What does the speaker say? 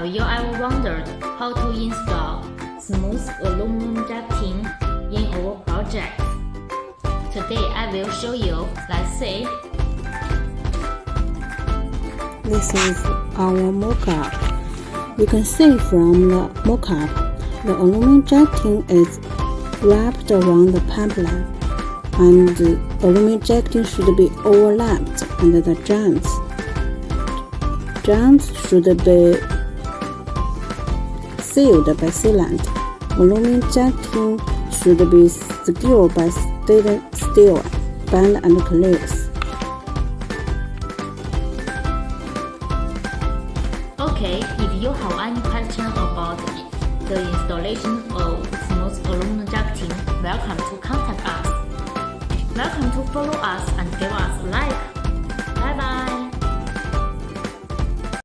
Have you ever wondered how to install smooth aluminum jacketing in our project? Today I will show you. Let's see. This is our mock-up. You can see from the mock-up, the aluminum jacketing is wrapped around the pipeline, and the aluminum jacketing should be overlapped under the joints. Joints should be sealed by sealant. Aluminum jacketing should be secured by stainless steel band and clips. Okay, if you have any question about the installation of smooth aluminum jacketing, welcome to contact us. Welcome to follow us and give us a like.